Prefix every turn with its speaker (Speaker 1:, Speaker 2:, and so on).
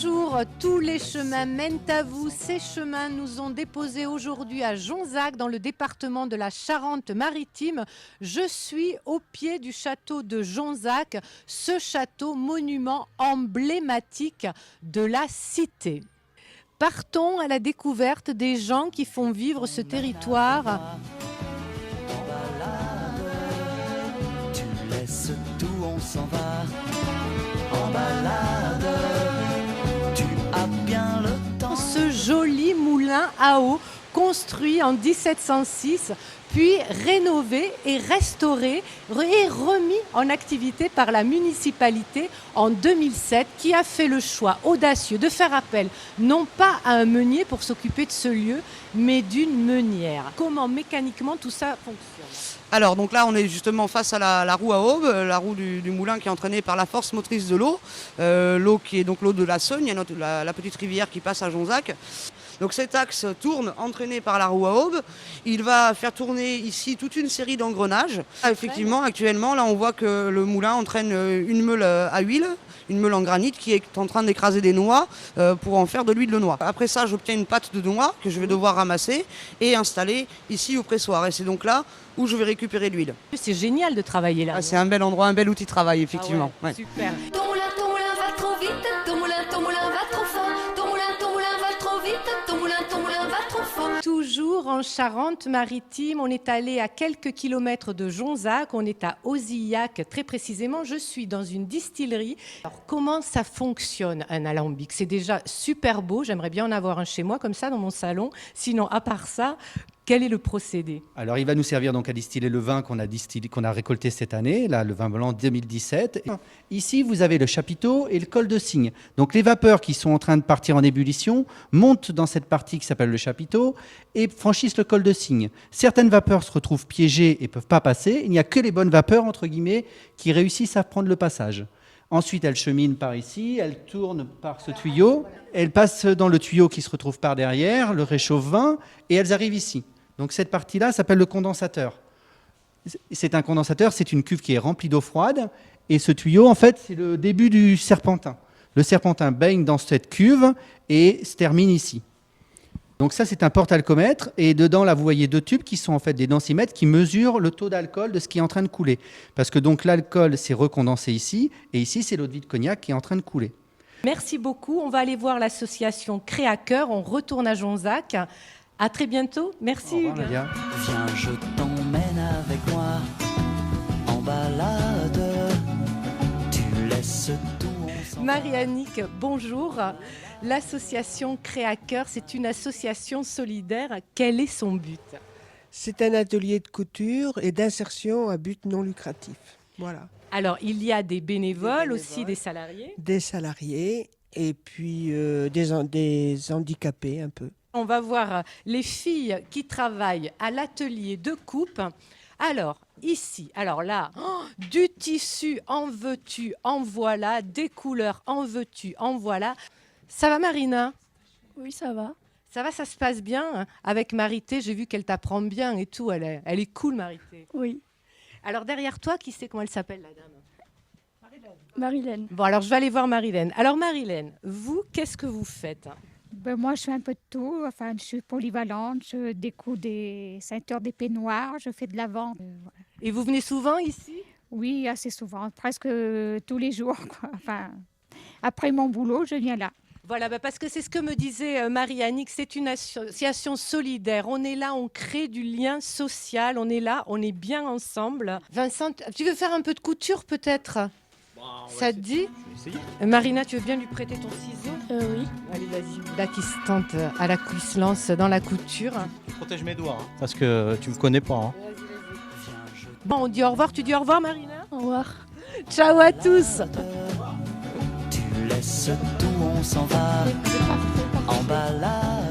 Speaker 1: Bonjour, tous les chemins mènent à vous. Ces chemins nous ont déposés aujourd'hui à Jonzac, dans le département de la Charente-Maritime. Je suis au pied du château de Jonzac, ce château monument emblématique de la cité. Partons à la découverte des gens qui font vivre ce territoire.
Speaker 2: Tu laisses tout, on s'en va en balade. Tu as bien le temps.
Speaker 1: Ce joli moulin à eau construit en 1706, puis rénové et restauré et remis en activité par la municipalité en 2007, qui a fait le choix audacieux de faire appel non pas à un meunier pour s'occuper de ce lieu, mais d'une meunière. Comment mécaniquement tout ça fonctionne ?
Speaker 3: Alors donc là on est justement face à la roue à aube, la roue du moulin qui est entraînée par la force motrice de l'eau, l'eau qui est donc l'eau de la Sogne, il y a la petite rivière qui passe à Jonzac. Donc cet axe tourne entraîné par la roue à aube, il va faire tourner ici toute une série d'engrenages. Effectivement actuellement là on voit que le moulin entraîne une meule à huile, une meule en granit qui est en train d'écraser des noix pour en faire de l'huile de noix. Après ça j'obtiens une pâte de noix que je vais devoir ramasser et installer ici au pressoir, et c'est donc là où je vais récupérer l'huile.
Speaker 1: C'est génial de travailler là.
Speaker 3: C'est un bel endroit, un bel outil de travail, effectivement.
Speaker 1: Ah ouais, super.
Speaker 4: Ton moulin va trop vite, ton moulin va trop fort, ton moulin va trop vite, ton moulin va trop fort.
Speaker 1: Toujours en Charente-Maritime, on est allé à quelques kilomètres de Jonzac, on est à Auzillac très précisément. Je suis dans une distillerie. Alors, comment ça fonctionne un alambic ? C'est déjà super beau, j'aimerais bien en avoir un chez moi comme ça dans mon salon. Sinon, à part ça, quel est le procédé ?
Speaker 5: Alors, il va nous servir donc à distiller le vin qu'on a récolté cette année, là, le vin blanc 2017. Ici, vous avez le chapiteau et le col de cygne. Donc, les vapeurs qui sont en train de partir en ébullition montent dans cette partie qui s'appelle le chapiteau et franchissent le col de cygne. Certaines vapeurs se retrouvent piégées et ne peuvent pas passer. Il n'y a que les bonnes vapeurs, entre guillemets, qui réussissent à prendre le passage. Ensuite, elles cheminent par ici, elles tournent par ce tuyau, elles passent dans le tuyau qui se retrouve par derrière, le réchauffe-vin, et elles arrivent ici. Donc cette partie-là s'appelle le condensateur. C'est un condensateur, c'est une cuve qui est remplie d'eau froide, et ce tuyau, en fait, c'est le début du serpentin. Le serpentin baigne dans cette cuve et se termine ici. Donc ça, c'est un porte-alcomètre, et dedans, là, vous voyez deux tubes qui sont en fait des densimètres qui mesurent le taux d'alcool de ce qui est en train de couler. Parce que donc l'alcool s'est recondensé ici, et ici, c'est l'eau-de-vie de cognac qui est en train de couler.
Speaker 1: Merci beaucoup. On va aller voir l'association Créacœur. On retourne à Jonzac. À très bientôt. Merci.
Speaker 5: Au revoir, Nadia.
Speaker 2: Viens, je t'emmène avec moi en balade. Tu laisses tout, on s'en va.
Speaker 1: Marie-Annick, bonjour. L'association Créacœur, c'est une association solidaire. Quel est son but ?
Speaker 6: C'est un atelier de couture et d'insertion à but non lucratif. Voilà.
Speaker 1: Alors, il y a des bénévoles, aussi des salariés.
Speaker 6: Des salariés et puis des handicapés un peu.
Speaker 1: On va voir les filles qui travaillent à l'atelier de coupe. Alors, ici, alors là, du tissu en veux-tu, en voilà, des couleurs en veux-tu, en voilà. Ça va, Marina ?
Speaker 7: Oui, ça va.
Speaker 1: Ça va, ça se passe bien ? Avec Marité, j'ai vu qu'elle t'apprend bien et tout. Elle est cool, Marité.
Speaker 7: Oui.
Speaker 1: Alors, derrière toi, qui sait comment elle s'appelle, la dame ?
Speaker 7: Marilène.
Speaker 1: Bon, alors, je vais aller voir Marilène. Alors, Marilène, vous, qu'est-ce que vous faites ?
Speaker 8: Moi, je fais un peu de tout. Enfin, je suis polyvalente. Je découpe des ceintures, des peignoirs. Je fais de la vente. Voilà.
Speaker 1: Et vous venez souvent ici ?
Speaker 8: Oui, assez souvent. Presque tous les jours, quoi. Enfin, après mon boulot, je viens là.
Speaker 1: Voilà, parce que c'est ce que me disait Marie-Annick, c'est une association solidaire. On est là, on crée du lien social, on est là, on est bien ensemble. Vincent, tu veux faire un peu de couture peut-être ? Ça te dit ? Marina, tu veux bien lui prêter ton ciseau ?
Speaker 7: Oui.
Speaker 1: Allez, vas-y. Là qui se tente à la couille, se lance dans la couture.
Speaker 9: Je protège mes doigts, parce que tu me connais pas. Hein.
Speaker 1: Bon, on dit au revoir. Tu dis au revoir, Marina ?
Speaker 7: Au revoir.
Speaker 1: Ciao à tous.
Speaker 2: Tu laisses tout, on s'en va en balade.